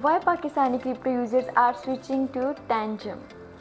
Why Pakistani crypto users are switching to Tangem?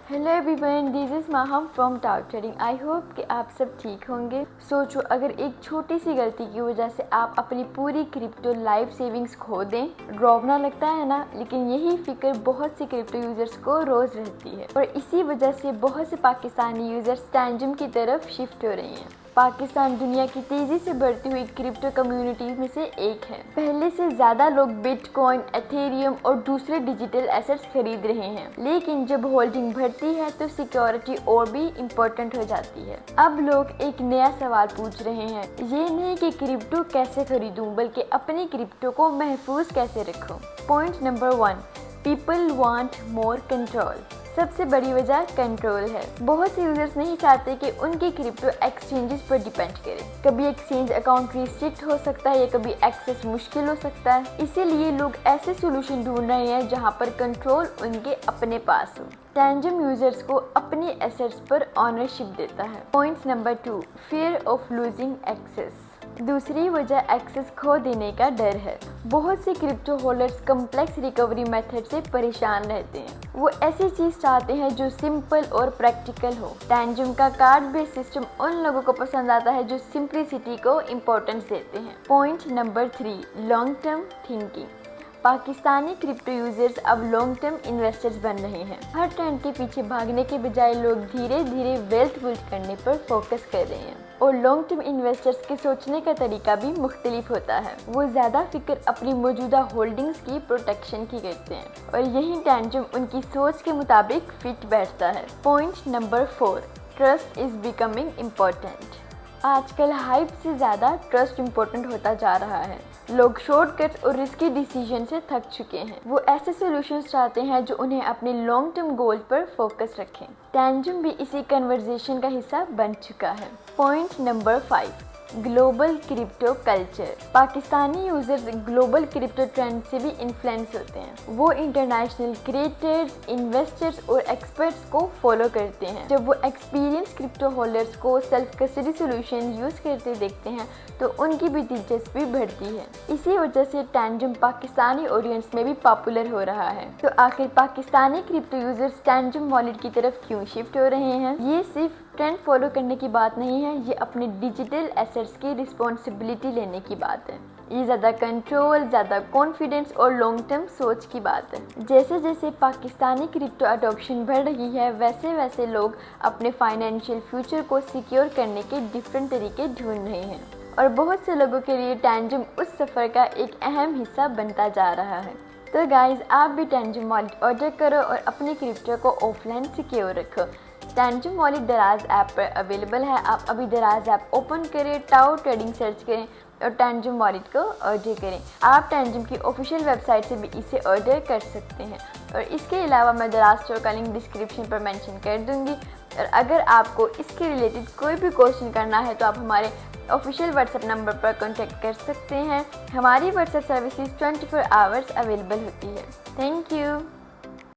Hello everyone, this is Maham from tau trading. I hope कि आप सब ठीक होंगे। सोचो अगर एक छोटी सी गलती की वजह से आप अपनी पूरी क्रिप्टो लाइफ सेविंग्स खो दें। डरावना लगता है ना, लेकिन यही फिक्र बहुत से क्रिप्टो यूजर्स को रोज़ रहती है और इसी वजह से बहुत से पाकिस्तानी यूजर्स टैंजम की तरफ शिफ्ट हो रहे हैं। पाकिस्तान दुनिया की तेजी से बढ़ती हुई क्रिप्टो कम्युनिटी में से एक है। पहले से ज्यादा लोग बिटकॉइन, एथेरियम और दूसरे डिजिटल एसेट्स खरीद रहे हैं, लेकिन जब होल्डिंग बढ़ती है तो सिक्योरिटी और भी इम्पोर्टेंट हो जाती है। अब लोग एक नया सवाल पूछ रहे हैं, ये नहीं कि क्रिप्टो कैसे खरीदूं, बल्कि अपनी क्रिप्टो को महफूज कैसे रखूं। Point number 1, people want more control. सबसे बड़ी वजह कंट्रोल है। बहुत से यूजर्स नहीं चाहते कि उनकी क्रिप्टो एक्सचेंजेस पर डिपेंड करे। कभी एक्सचेंज अकाउंट रिस्ट्रिक्ट हो सकता है या कभी एक्सेस मुश्किल हो सकता है। इसीलिए लोग ऐसे सोल्यूशन ढूंढ रहे हैं जहां पर कंट्रोल उनके अपने पास हो। टैंजम यूजर्स को अपने एसेट्स पर ऑनरशिप देता है। Point number 2, fear of losing access. दूसरी वजह एक्सेस खो देने का डर है। बहुत से crypto holders complex recovery method से परेशान रहते हैं। वो ऐसी चीज चाहते हैं जो सिंपल और प्रैक्टिकल हो। टैंजम का कार्ड बेस्ड सिस्टम उन लोगों को पसंद आता है जो सिंप्लिसिटी को इम्पोर्टेंस देते हैं। Point number 3, long term thinking. Pakistani crypto users अब लॉन्ग टर्म इन्वेस्टर्स बन रहे हैं। हर ट्रेंड के पीछे भागने के बजाय लोग धीरे धीरे वेल्थ बिल्ड करने पर फोकस कर रहे हैं और लॉन्ग टर्म इन्वेस्टर्स के सोचने का तरीका भी मुख्तलिफ होता है। वो ज़्यादा फिक्र अपनी मौजूदा होल्डिंग्स की प्रोटेक्शन की करते हैं और यही टैंजम उनकी सोच के मुताबिक फिट बैठता है। Point number 4, trust is becoming important. आजकल हाइप से ज़्यादा ट्रस्ट इम्पोर्टेंट होता जा रहा है। लोग शॉर्टकट्स और रिस्की डिसीजन से थक चुके हैं। वो ऐसे सॉल्यूशंस चाहते हैं जो उन्हें अपने लॉन्ग टर्म गोल पर फोकस रखें। टैंजम भी इसी कन्वर्सेशन का हिस्सा बन चुका है। Point number 5, global crypto culture. Pakistani users global crypto trend से भी इन्फ्लुएंस होते हैं। वो इंटरनेशनल क्रिएटर्स, इन्वेस्टर्स और एक्सपर्ट्स को फॉलो करते हैं। जब वो एक्सपीरियंस क्रिप्टो होल्डर्स को सेल्फ कस्टडी सोल्यूशन यूज करते देखते हैं तो उनकी भी दिलचस्पी बढ़ती है। इसी वजह से टैंजम पाकिस्तानी ऑडियंस में भी पॉपुलर हो रहा है। तो आखिर पाकिस्तानी क्रिप्टो यूजर्स टैंजम वॉलेट की तरफ क्यों शिफ्ट हो रहे हैं? ये सिर्फ ट्रेंड फॉलो करने की बात नहीं है, ये अपने डिजिटल एसेट्स की रिस्पॉन्सिबिलिटी लेने की बात है। ये ज़्यादा कंट्रोल, ज़्यादा कॉन्फिडेंस और लॉन्ग टर्म सोच की बात है। जैसे जैसे पाकिस्तानी क्रिप्टो अडॉप्शन बढ़ रही है, वैसे वैसे लोग अपने फाइनेंशियल फ्यूचर को सिक्योर करने के डिफरेंट तरीके ढूंढ रहे हैं और बहुत से लोगों के लिए टैंजम उस सफ़र का एक अहम हिस्सा बनता जा रहा है। तो गाइज, आप भी टैंजम वॉलेट ऑर्डर करो और अपनी क्रिप्टो को ऑफलाइन सिक्योर रखो। टैंजम वॉलेट दराज ऐप पर अवेलेबल है। आप अभी दराज ऐप ओपन करें, टाउ ट्रेडिंग सर्च करें और टैंजम वॉलेट को ऑर्डर करें। आप टैंजम की ऑफिशियल वेबसाइट से भी इसे ऑर्डर कर सकते हैं और इसके अलावा मैं दराज स्टोर का लिंक डिस्क्रिप्शन पर मेंशन कर दूंगी। और अगर आपको इसके रिलेटेड कोई भी क्वेश्चन करना है तो आप हमारे ऑफिशियल व्हाट्सएप नंबर पर कॉन्टैक्ट कर सकते हैं। हमारी व्हाट्सएप सर्विसेज 24 आवर्स अवेलेबल होती है। Thank you.